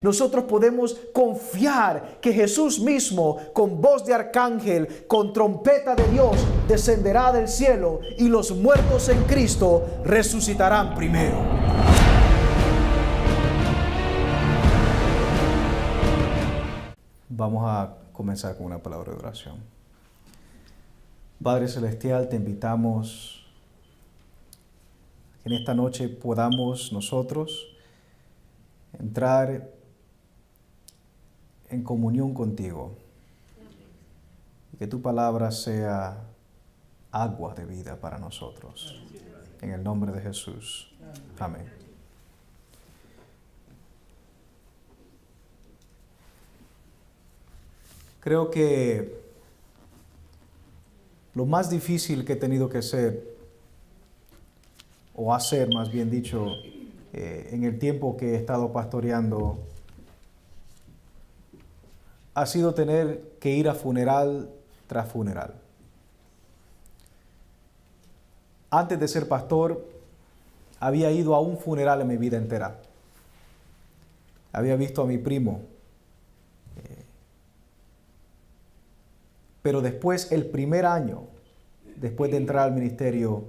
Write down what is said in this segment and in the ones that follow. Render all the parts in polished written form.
Nosotros podemos confiar que Jesús mismo, con voz de arcángel, con trompeta de Dios, descenderá del cielo y los muertos en Cristo resucitarán primero. Vamos a comenzar con una palabra de oración. Padre Celestial, te invitamos que en esta noche podamos nosotros entrar en comunión contigo y que tu palabra sea agua de vida para nosotros. En el nombre de Jesús. Amén. Creo que lo más difícil que he tenido que hacer, o hacer más bien dicho, en el tiempo que he estado pastoreando, ha sido tener que ir a funeral tras funeral. Antes de ser pastor, había ido a un funeral en mi vida entera. Había visto a mi primo. Pero después, el primer año, después de entrar al ministerio,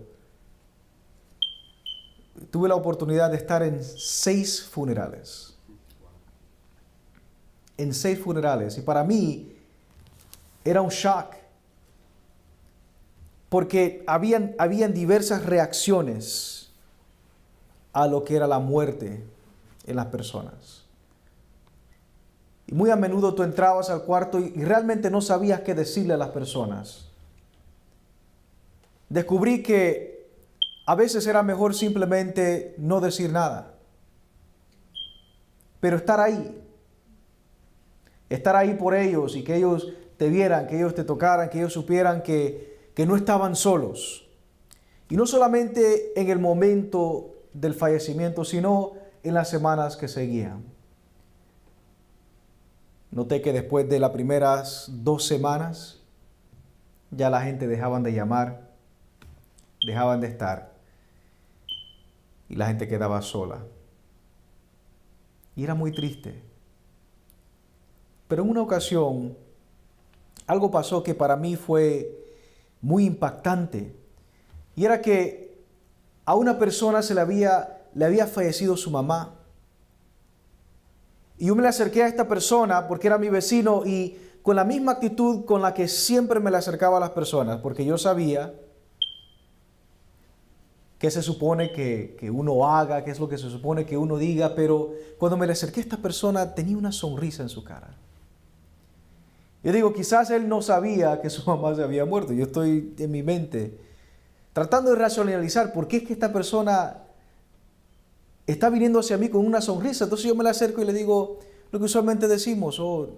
tuve la oportunidad de estar en 6 funerales. En 6 funerales. Y para mí era un shock. Porque habían diversas reacciones a lo que era la muerte en las personas. Y muy a menudo tú entrabas al cuarto y realmente no sabías qué decirle a las personas. Descubrí que a veces era mejor simplemente no decir nada. Pero estar ahí. Estar ahí por ellos y que ellos te vieran, que ellos te tocaran, que ellos supieran que no estaban solos. Y no solamente en el momento del fallecimiento, sino en las semanas que seguían. Noté que después de las primeras 2 semanas, ya la gente dejaban de llamar, dejaban de estar, y la gente quedaba sola. Y era muy triste. Pero en una ocasión, algo pasó que para mí fue muy impactante. Y era que a una persona le había fallecido su mamá. Y yo me le acerqué a esta persona porque era mi vecino y con la misma actitud con la que siempre me le acercaba a las personas, porque yo sabía qué se supone que uno haga, qué es lo que se supone que uno diga, pero cuando me le acerqué a esta persona tenía una sonrisa en su cara. Yo digo, quizás él no sabía que su mamá se había muerto. Yo estoy en mi mente tratando de racionalizar por qué es que esta persona está viniendo hacia mí con una sonrisa. Entonces yo me la acerco y le digo lo que usualmente decimos: oh,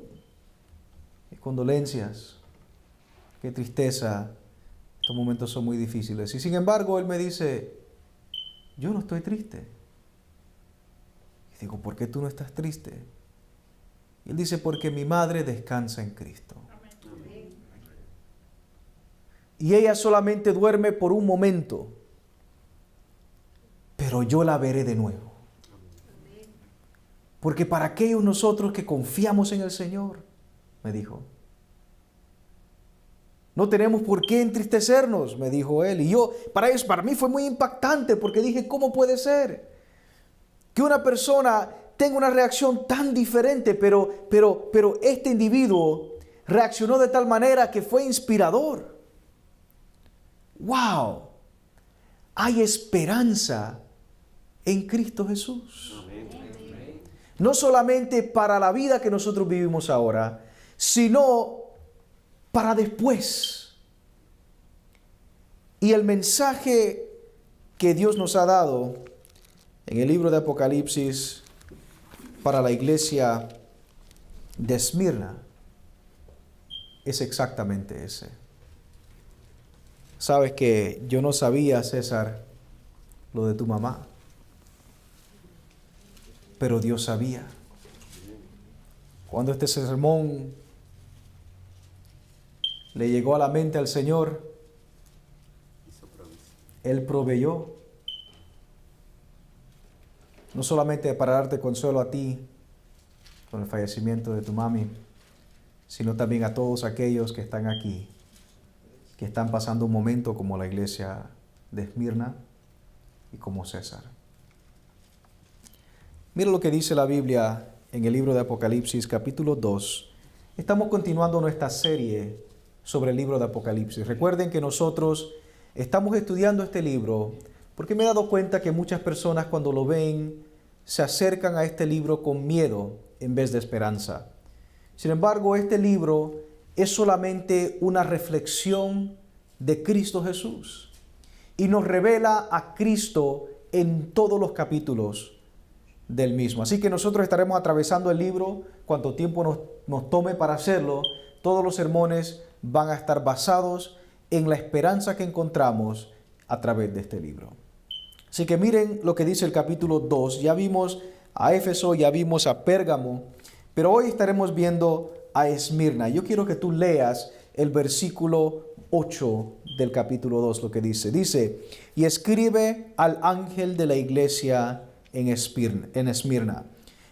condolencias, qué tristeza, estos momentos son muy difíciles. Y sin embargo él me dice, yo no estoy triste. Y digo, ¿por qué tú no estás triste? Y él dice, porque mi madre descansa en Cristo. Y ella solamente duerme por un momento, pero yo la veré de nuevo. Porque para aquellos nosotros que confiamos en el Señor, me dijo, no tenemos por qué entristecernos, me dijo él. Y para mí fue muy impactante porque dije, ¿cómo puede ser que una persona tenga una reacción tan diferente, pero este individuo reaccionó de tal manera que fue inspirador? ¡Wow! Hay esperanza en Cristo Jesús. No solamente para la vida que nosotros vivimos ahora, sino para después. Y el mensaje que Dios nos ha dado en el libro de Apocalipsis para la iglesia de Esmirna es exactamente ese. Sabes que yo no sabía, César, lo de tu mamá, pero Dios sabía. Cuando este sermón le llegó a la mente al Señor, Él proveyó, no solamente para darte consuelo a ti, con el fallecimiento de tu mami, sino también a todos aquellos que están aquí, que están pasando un momento como la iglesia de Esmirna y como César. Mira lo que dice la Biblia en el libro de Apocalipsis, capítulo 2. Estamos continuando nuestra serie sobre el libro de Apocalipsis. Recuerden que nosotros estamos estudiando este libro porque me he dado cuenta que muchas personas cuando lo ven se acercan a este libro con miedo en vez de esperanza. Sin embargo, este libro es solamente una reflexión de Cristo Jesús y nos revela a Cristo en todos los capítulos del mismo. Así que nosotros estaremos atravesando el libro cuanto tiempo nos tome para hacerlo. Todos los sermones van a estar basados en la esperanza que encontramos a través de este libro. Así que miren lo que dice el capítulo 2. Ya vimos a Éfeso, ya vimos a Pérgamo, pero hoy estaremos viendo a Esmirna. Yo quiero que tú leas el versículo 8 del capítulo 2, lo que dice. Dice, y escribe al ángel de la iglesia en Esmirna.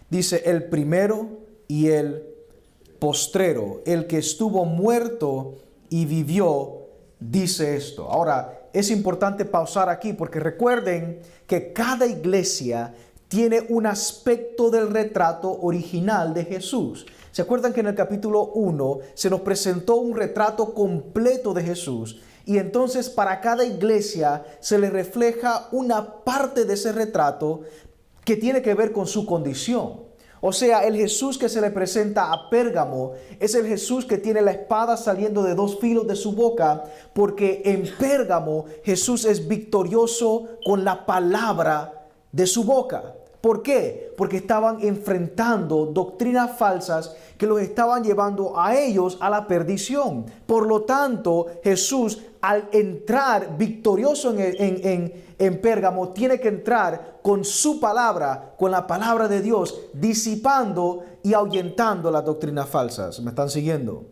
Dice, el primero y el postrero, el que estuvo muerto y vivió, dice esto. Ahora, es importante pausar aquí porque recuerden que cada iglesia tiene un aspecto del retrato original de Jesús. ¿Se acuerdan que en el capítulo 1 se nos presentó un retrato completo de Jesús? Y entonces para cada iglesia se le refleja una parte de ese retrato que tiene que ver con su condición. O sea, el Jesús que se le presenta a Pérgamo es el Jesús que tiene la espada saliendo de dos filos de su boca, porque en Pérgamo Jesús es victorioso con la palabra de su boca. ¿Por qué? Porque estaban enfrentando doctrinas falsas que los estaban llevando a ellos a la perdición. Por lo tanto, Jesús, al entrar victorioso en Pérgamo, tiene que entrar con su palabra, con la palabra de Dios, disipando y ahuyentando las doctrinas falsas. ¿Me están siguiendo?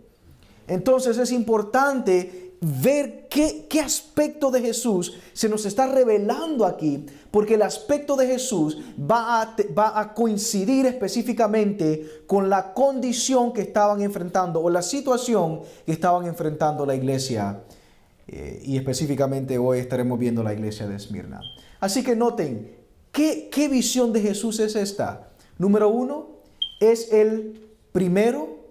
Entonces es importante ver qué aspecto de Jesús se nos está revelando aquí, porque el aspecto de Jesús va a coincidir específicamente con la condición que estaban enfrentando o la situación que estaban enfrentando la iglesia. Y específicamente hoy estaremos viendo la iglesia de Esmirna. Así que noten, ¿qué visión de Jesús es esta? Número 1, es el primero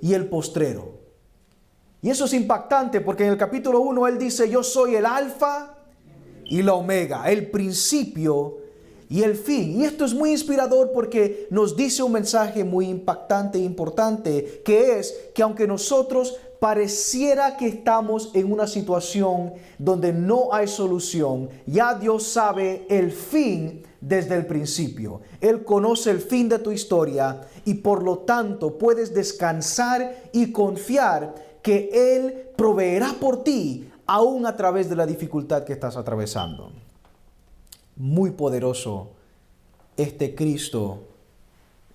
y el postrero. Y eso es impactante porque en el capítulo 1 él dice, yo soy el alfa y la omega, el principio y el fin. Y esto es muy inspirador porque nos dice un mensaje muy impactante e importante, que es que aunque nosotros pareciera que estamos en una situación donde no hay solución, ya Dios sabe el fin desde el principio. Él conoce el fin de tu historia y por lo tanto puedes descansar y confiar que Él proveerá por ti aún a través de la dificultad que estás atravesando. Muy poderoso este Cristo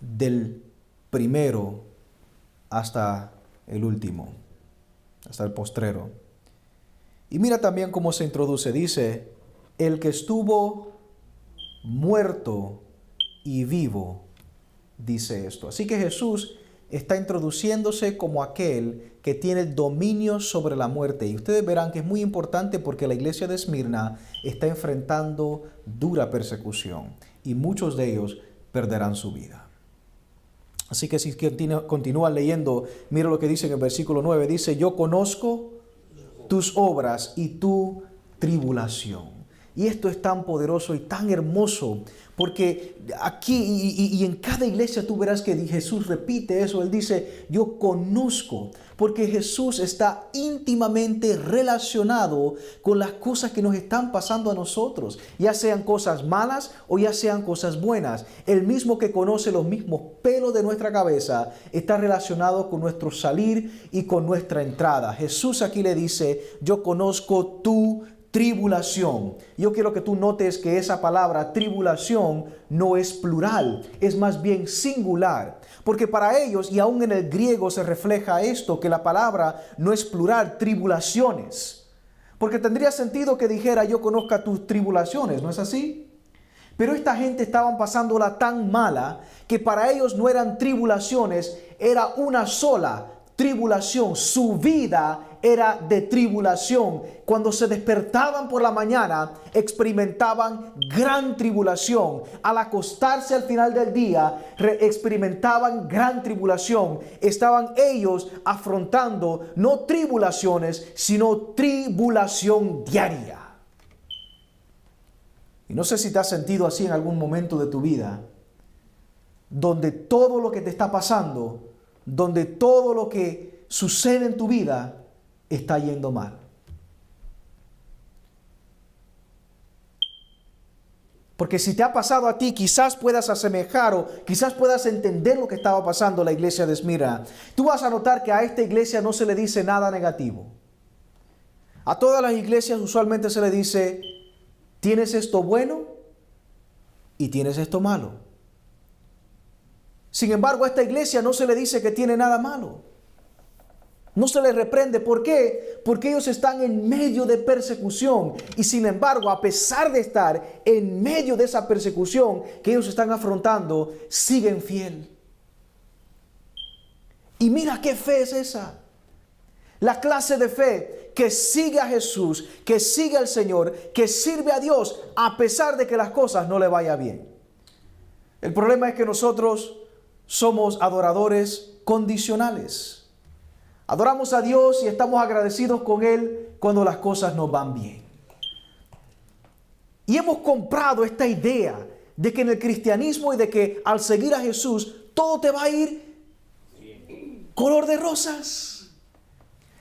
del primero hasta el último, hasta el postrero. Y mira también cómo se introduce. Dice, el que estuvo muerto y vivo, dice esto. Así que Jesús está introduciéndose como aquel que tiene dominio sobre la muerte. Y ustedes verán que es muy importante porque la iglesia de Esmirna está enfrentando dura persecución y muchos de ellos perderán su vida. Así que si continúa leyendo, mira lo que dice en el versículo 9. Dice, yo conozco tus obras y tu tribulación. Y esto es tan poderoso y tan hermoso, porque aquí y en cada iglesia tú verás que Jesús repite eso. Él dice, yo conozco, porque Jesús está íntimamente relacionado con las cosas que nos están pasando a nosotros, ya sean cosas malas o ya sean cosas buenas. El mismo que conoce los mismos pelos de nuestra cabeza está relacionado con nuestro salir y con nuestra entrada. Jesús aquí le dice, yo conozco tu tribulación. Yo quiero que tú notes que esa palabra tribulación no es plural, es más bien singular. Porque para ellos, y aún en el griego se refleja esto, que la palabra no es plural, tribulaciones. Porque tendría sentido que dijera yo conozca tus tribulaciones, ¿no es así? Pero esta gente estaban pasándola tan mala que para ellos no eran tribulaciones, era una sola tribulación. Su vida era de tribulación. Cuando se despertaban por la mañana, experimentaban gran tribulación. Al acostarse al final del día, experimentaban gran tribulación. Estaban ellos afrontando no tribulaciones, sino tribulación diaria. Y no sé si te has sentido así en algún momento de tu vida, donde todo lo que te está pasando, donde todo lo que sucede en tu vida está yendo mal. Porque si te ha pasado a ti, quizás puedas asemejar o quizás puedas entender lo que estaba pasando en la iglesia de Esmirna. Tú vas a notar que a esta iglesia no se le dice nada negativo. A todas las iglesias usualmente se le dice: tienes esto bueno y tienes esto malo. Sin embargo, a esta iglesia no se le dice que tiene nada malo. No se les reprende. ¿Por qué? Porque ellos están en medio de persecución. Y sin embargo, a pesar de estar en medio de esa persecución que ellos están afrontando, siguen fiel. Y mira qué fe es esa. La clase de fe que sigue a Jesús, que sigue al Señor, que sirve a Dios a pesar de que las cosas no le vayan bien. El problema es que nosotros somos adoradores condicionales. Adoramos a Dios y estamos agradecidos con Él cuando las cosas nos van bien. Y hemos comprado esta idea de que en el cristianismo y de que al seguir a Jesús todo te va a ir color de rosas.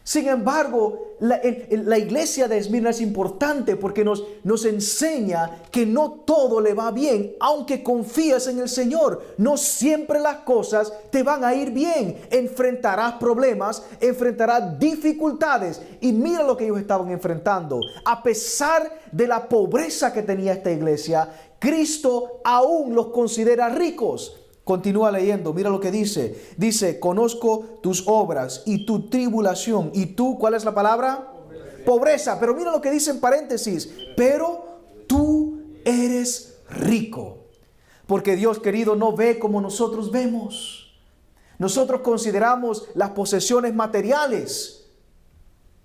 Sin embargo, la iglesia de Esmirna es importante porque nos enseña que no todo le va bien, aunque confíes en el Señor. No siempre las cosas te van a ir bien. Enfrentarás problemas, enfrentarás dificultades. Y mira lo que ellos estaban enfrentando. A pesar de la pobreza que tenía esta iglesia, Cristo aún los considera ricos. Continúa leyendo, mira lo que dice. Dice: conozco tus obras y tu tribulación. ¿Y tú cuál es la palabra? Pobreza. Pero mira lo que dice en paréntesis. Pero tú eres rico. Porque Dios, querido, no ve como nosotros vemos. Nosotros consideramos las posesiones materiales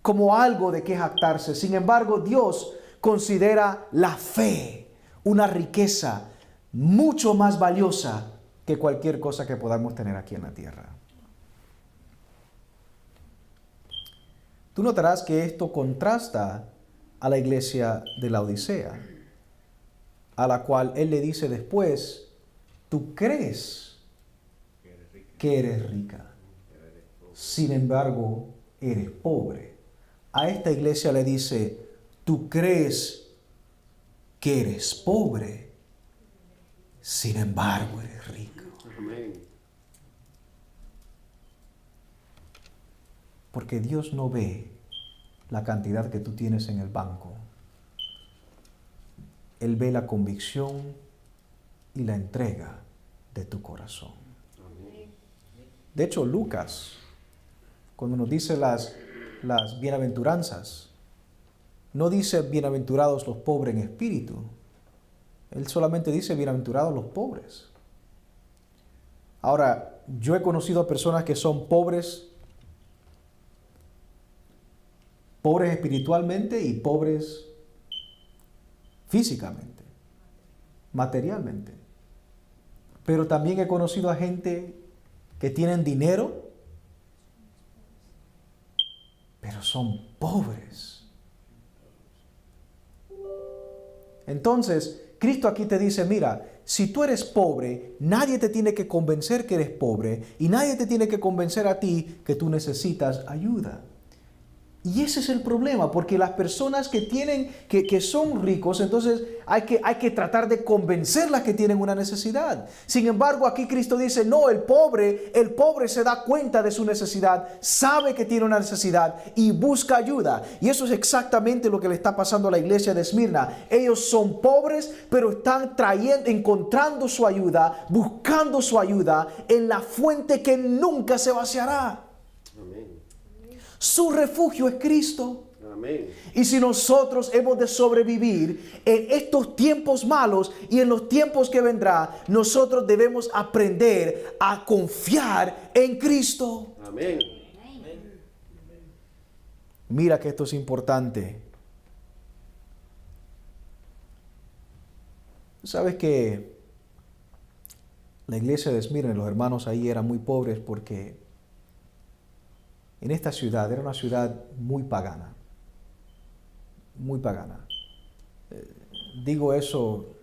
como algo de que jactarse. Sin embargo, Dios considera la fe una riqueza mucho más valiosa que cualquier cosa que podamos tener aquí en la tierra. Tú notarás que esto contrasta a la iglesia de la Odisea, a la cual él le dice después: tú crees que eres rica, sin embargo eres pobre. A esta iglesia le dice: tú crees que eres pobre, sin embargo eres rico. Porque Dios no ve la cantidad que tú tienes en el banco. Él ve la convicción y la entrega de tu corazón. De hecho, Lucas, cuando nos dice las bienaventuranzas, no dice bienaventurados los pobres en espíritu. Él solamente dice bienaventurados los pobres. Ahora, yo he conocido a personas que son pobres espiritualmente y pobres físicamente, materialmente. Pero también he conocido a gente que tienen dinero, pero son pobres. Entonces, Cristo aquí te dice: mira, si tú eres pobre, nadie te tiene que convencer que eres pobre y nadie te tiene que convencer a ti que tú necesitas ayuda. Y ese es el problema, porque las personas que son ricos, entonces hay que tratar de convencerlas que tienen una necesidad. Sin embargo, aquí Cristo dice: no, el pobre se da cuenta de su necesidad, sabe que tiene una necesidad y busca ayuda. Y eso es exactamente lo que le está pasando a la iglesia de Esmirna. Ellos son pobres, pero están encontrando su ayuda, buscando su ayuda en la fuente que nunca se vaciará. Amén. Su refugio es Cristo. Amén. Y si nosotros hemos de sobrevivir en estos tiempos malos y en los tiempos que vendrá, nosotros debemos aprender a confiar en Cristo. Amén. Mira que esto es importante. Sabes que la iglesia de Esmirna, los hermanos ahí eran muy pobres porque en esta ciudad era una ciudad muy pagana. Muy pagana. Digo eso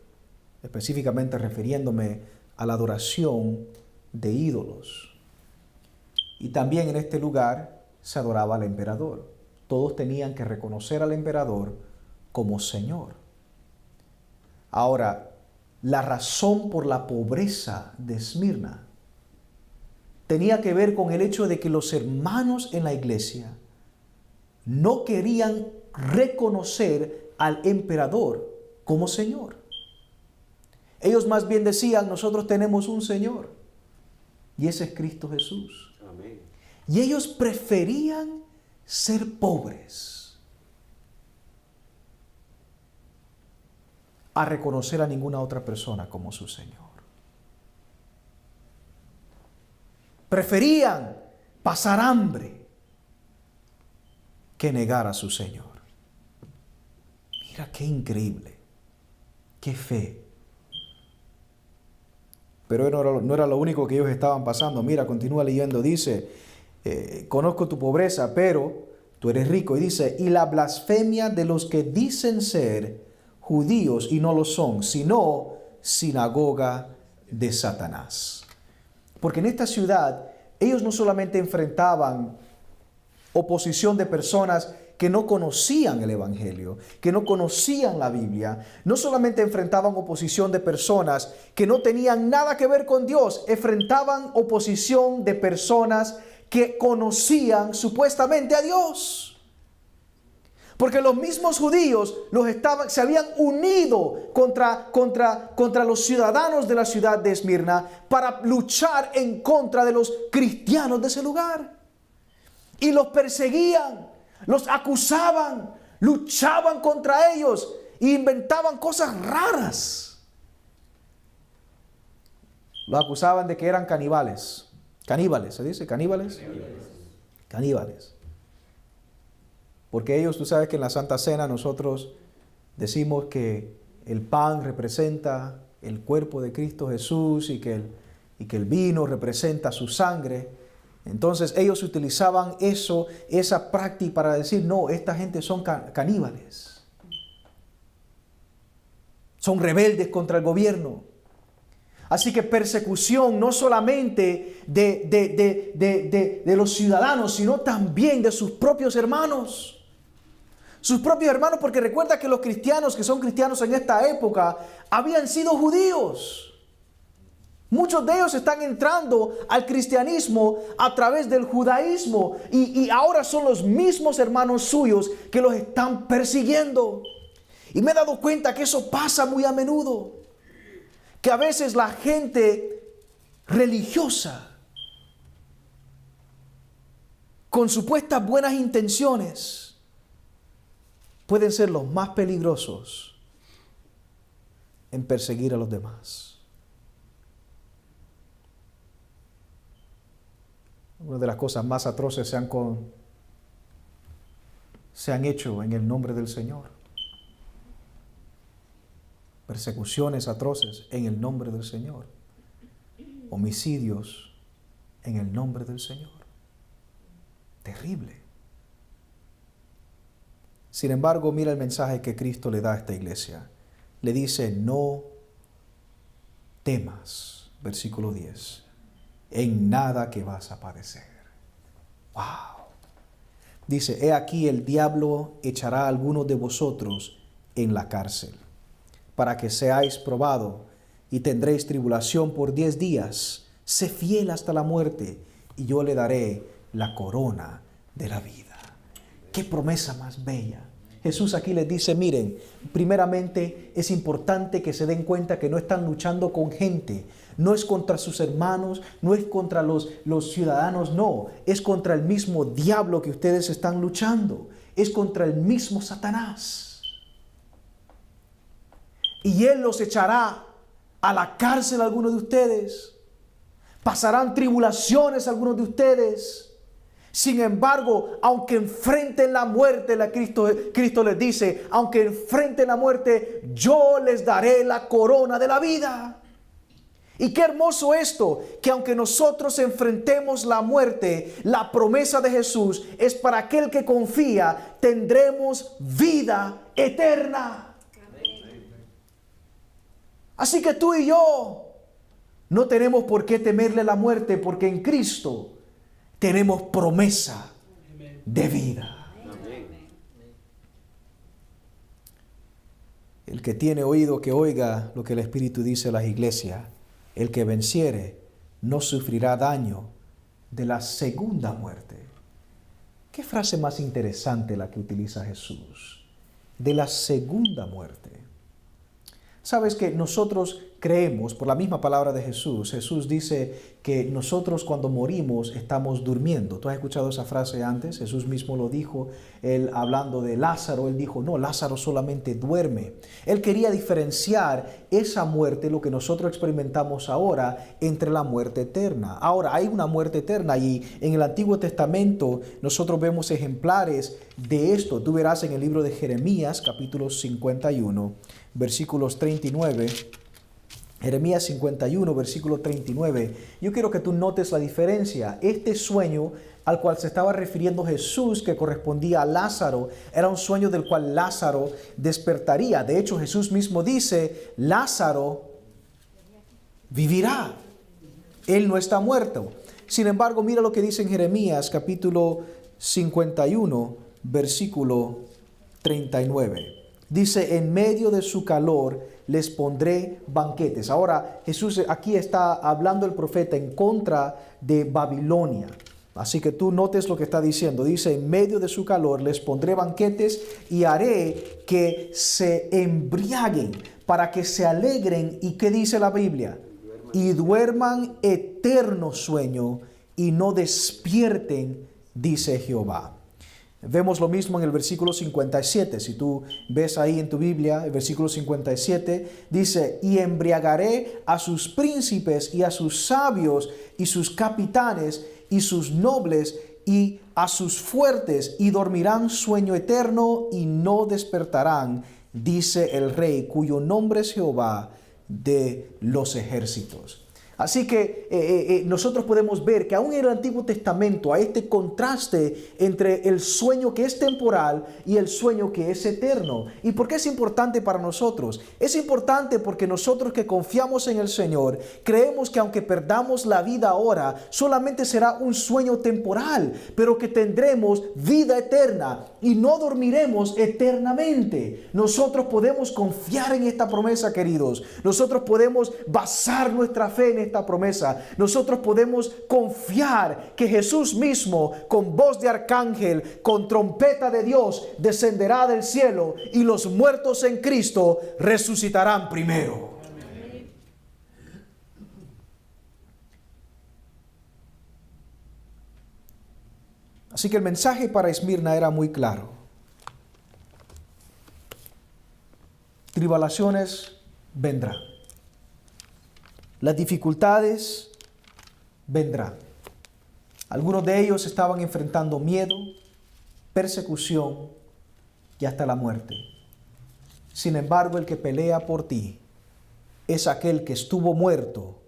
específicamente refiriéndome a la adoración de ídolos. Y también en este lugar se adoraba al emperador. Todos tenían que reconocer al emperador como Señor. Ahora, la razón por la pobreza de Esmirna tenía que ver con el hecho de que los hermanos en la iglesia no querían reconocer al emperador como Señor. Ellos más bien decían, nosotros tenemos un Señor, y ese es Cristo Jesús. Amén. Y ellos preferían ser pobres a reconocer a ninguna otra persona como su Señor. Preferían pasar hambre que negar a su Señor. Mira qué increíble, qué fe. Pero no era lo único que ellos estaban pasando. Mira, continúa leyendo, dice, conozco tu pobreza, pero tú eres rico. Y dice, y la blasfemia de los que dicen ser judíos y no lo son, sino sinagoga de Satanás. Porque en esta ciudad ellos no solamente enfrentaban oposición de personas que no conocían el Evangelio, que no conocían la Biblia, no solamente enfrentaban oposición de personas que no tenían nada que ver con Dios, enfrentaban oposición de personas que conocían supuestamente a Dios. Porque los mismos judíos se habían unido contra los ciudadanos de la ciudad de Esmirna para luchar en contra de los cristianos de ese lugar. Y los perseguían, los acusaban, luchaban contra ellos e inventaban cosas raras. Los acusaban de que eran caníbales. Caníbales, ¿se dice? ¿Caníbales? Caníbales. Porque ellos, tú sabes que en la Santa Cena nosotros decimos que el pan representa el cuerpo de Cristo Jesús y que el vino representa su sangre. Entonces ellos utilizaban esa práctica para decir, no, esta gente son caníbales. Son rebeldes contra el gobierno. Así que persecución no solamente de los ciudadanos, sino también de sus propios hermanos. Sus propios hermanos, porque recuerda que los cristianos que son cristianos en esta época habían sido judíos. Muchos de ellos están entrando al cristianismo a través del judaísmo y ahora son los mismos hermanos suyos que los están persiguiendo. Y me he dado cuenta que eso pasa muy a menudo. Que a veces la gente religiosa, con supuestas buenas intenciones, pueden ser los más peligrosos en perseguir a los demás. Una de las cosas más atroces se han hecho en el nombre del Señor. Persecuciones atroces en el nombre del Señor. Homicidios en el nombre del Señor. Terrible. Sin embargo, mira el mensaje que Cristo le da a esta iglesia. Le dice, no temas, versículo 10, en nada que vas a padecer. ¡Wow! Dice, he aquí el diablo echará a algunos de vosotros en la cárcel, para que seáis probado y tendréis tribulación por 10 días. Sé fiel hasta la muerte y yo le daré la corona de la vida. ¡Qué promesa más bella! Jesús aquí les dice, miren, primeramente es importante que se den cuenta que no están luchando con gente. No es contra sus hermanos, no es contra los ciudadanos, no. Es contra el mismo diablo que ustedes están luchando. es contra el mismo Satanás. Y él los echará a la cárcel a algunos de ustedes. Pasarán tribulaciones a algunos de ustedes. Sin embargo, aunque enfrenten la muerte, Cristo les dice, aunque enfrenten la muerte, yo les daré la corona de la vida. Y qué hermoso esto, que aunque nosotros enfrentemos la muerte, la promesa de Jesús es para aquel que confía, tendremos vida eterna. Así que tú y yo no tenemos por qué temerle la muerte, porque en Cristo tenemos promesa de vida. El que tiene oído que oiga lo que el Espíritu dice a las iglesias. El que venciere no sufrirá daño de la segunda muerte. ¿Qué frase más interesante la que utiliza Jesús? De la segunda muerte. Sabes que nosotros creemos, por la misma palabra de Jesús, Jesús dice que nosotros cuando morimos estamos durmiendo. ¿Tú has escuchado esa frase antes? Jesús mismo lo dijo, él hablando de Lázaro, él dijo, no, Lázaro solamente duerme. Él quería diferenciar esa muerte, lo que nosotros experimentamos ahora, entre la muerte eterna. Ahora, hay una muerte eterna y en el Antiguo Testamento nosotros vemos ejemplares de esto. Tú verás en el libro de Jeremías, capítulo 51, versículos 39. Jeremías 51, versículo 39. Yo quiero que tú notes la diferencia. Este sueño al cual se estaba refiriendo Jesús, que correspondía a Lázaro, era un sueño del cual Lázaro despertaría. De hecho, Jesús mismo dice, Lázaro vivirá. Él no está muerto. Sin embargo, mira lo que dice en Jeremías, capítulo 51, versículo 39. Dice, en medio de su calor les pondré banquetes. Ahora, Jesús aquí está hablando el profeta en contra de Babilonia. Así que tú notes lo que está diciendo. Dice, en medio de su calor les pondré banquetes y haré que se embriaguen para que se alegren. ¿Y qué dice la Biblia? Y duerman eterno sueño y no despierten, dice Jehová. Vemos lo mismo en el versículo 57. Si tú ves ahí en tu Biblia, el versículo 57 dice, y embriagaré a sus príncipes y a sus sabios y sus capitanes y sus nobles y a sus fuertes, y dormirán sueño eterno y no despertarán, dice el Rey, cuyo nombre es Jehová de los ejércitos. Así que nosotros podemos ver que aún en el Antiguo Testamento hay este contraste entre el sueño que es temporal y el sueño que es eterno. ¿Y por qué es importante para nosotros? Es importante porque nosotros que confiamos en el Señor, creemos que aunque perdamos la vida ahora, solamente será un sueño temporal, pero que tendremos vida eterna y no dormiremos eternamente. Nosotros podemos confiar en esta promesa, queridos. Nosotros podemos basar nuestra fe en esta promesa. Nosotros podemos confiar que Jesús mismo, con voz de arcángel, con trompeta de Dios, descenderá del cielo y los muertos en Cristo resucitarán primero. Así que el mensaje para Esmirna era muy claro. Tribulaciones vendrán. Las dificultades vendrán. Algunos de ellos estaban enfrentando miedo, persecución y hasta la muerte. Sin embargo, el que pelea por ti es aquel que estuvo muerto,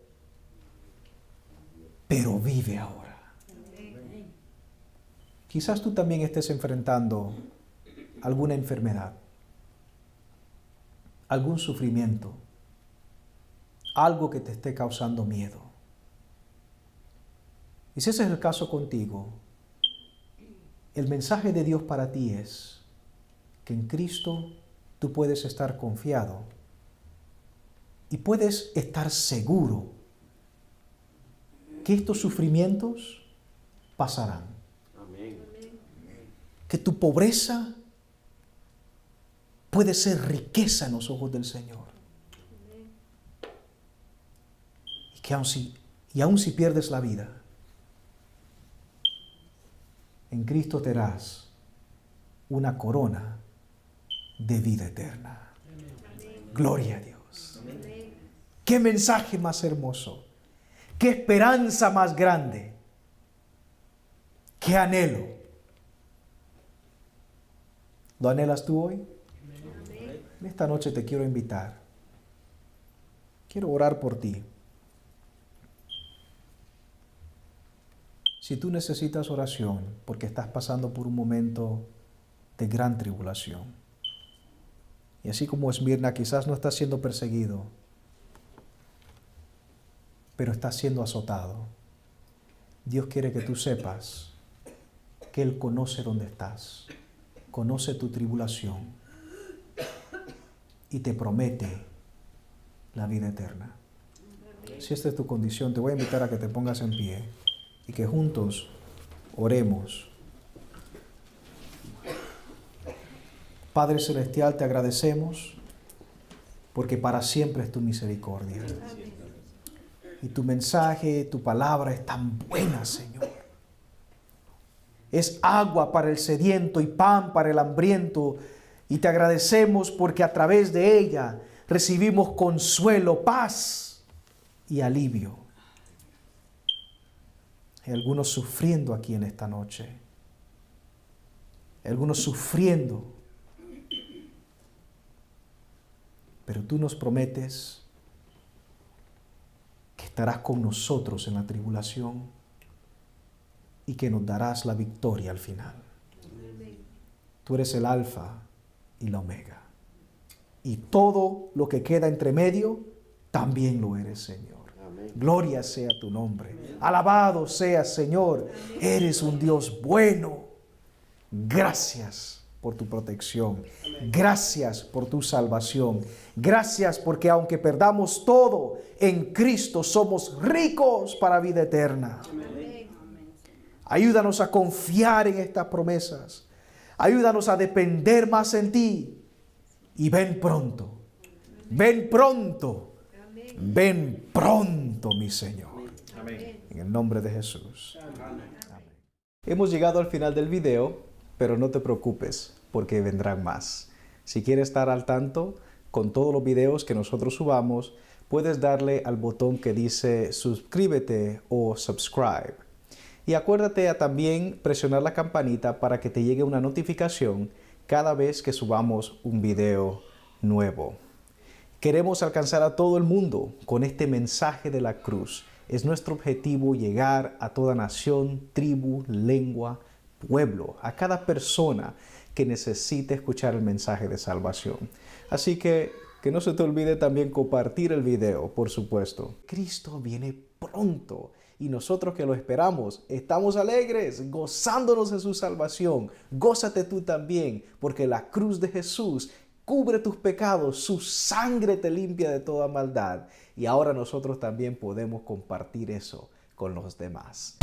pero vive ahora. Quizás tú también estés enfrentando alguna enfermedad, algún sufrimiento, algo que te esté causando miedo. Y si ese es el caso contigo, el mensaje de Dios para ti es que en Cristo tú puedes estar confiado y puedes estar seguro que estos sufrimientos pasarán. Amén. Que tu pobreza puede ser riqueza en los ojos del Señor. Y aun si pierdes la vida, en Cristo tendrás una corona de vida eterna. Gloria a Dios. Qué mensaje más hermoso. Qué esperanza más grande. Qué anhelo. ¿Lo anhelas tú hoy? Esta noche te quiero invitar. Quiero orar por ti. Si tú necesitas oración porque estás pasando por un momento de gran tribulación, y así como Esmirna quizás no está siendo perseguido, pero está siendo azotado, Dios quiere que tú sepas que Él conoce dónde estás, conoce tu tribulación y te promete la vida eterna. Si esta es tu condición, te voy a invitar a que te pongas en pie y que juntos oremos. Padre Celestial, te agradecemos porque para siempre es tu misericordia. Y tu mensaje, tu palabra es tan buena, Señor. Es agua para el sediento y pan para el hambriento. Y te agradecemos porque a través de ella recibimos consuelo, paz y alivio. Hay algunos sufriendo aquí en esta noche. Hay algunos sufriendo. Pero tú nos prometes que estarás con nosotros en la tribulación y que nos darás la victoria al final. Tú eres el alfa y la omega. Y todo lo que queda entre medio, también lo eres, Señor. Gloria sea tu nombre. Alabado seas, Señor. Eres un Dios bueno. Gracias por tu protección. Gracias por tu salvación. Gracias porque aunque perdamos todo, en Cristo somos ricos para vida eterna. Ayúdanos a confiar en estas promesas. Ayúdanos a depender más en ti. Y ven pronto. Ven pronto. Ven pronto, mi Señor. Amén. En el nombre de Jesús. Amén. Hemos llegado al final del video, pero no te preocupes, porque vendrán más. Si quieres estar al tanto con todos los videos que nosotros subamos, puedes darle al botón que dice suscríbete o subscribe. Y acuérdate a también presionar la campanita para que te llegue una notificación cada vez que subamos un video nuevo. Queremos alcanzar a todo el mundo con este mensaje de la cruz. Es nuestro objetivo llegar a toda nación, tribu, lengua, pueblo, a cada persona que necesite escuchar el mensaje de salvación. Así que no se te olvide también compartir el video, por supuesto. Cristo viene pronto y nosotros que lo esperamos estamos alegres, gozándonos de su salvación. Gózate tú también, porque la cruz de Jesús cubre tus pecados, su sangre te limpia de toda maldad. Y ahora nosotros también podemos compartir eso con los demás.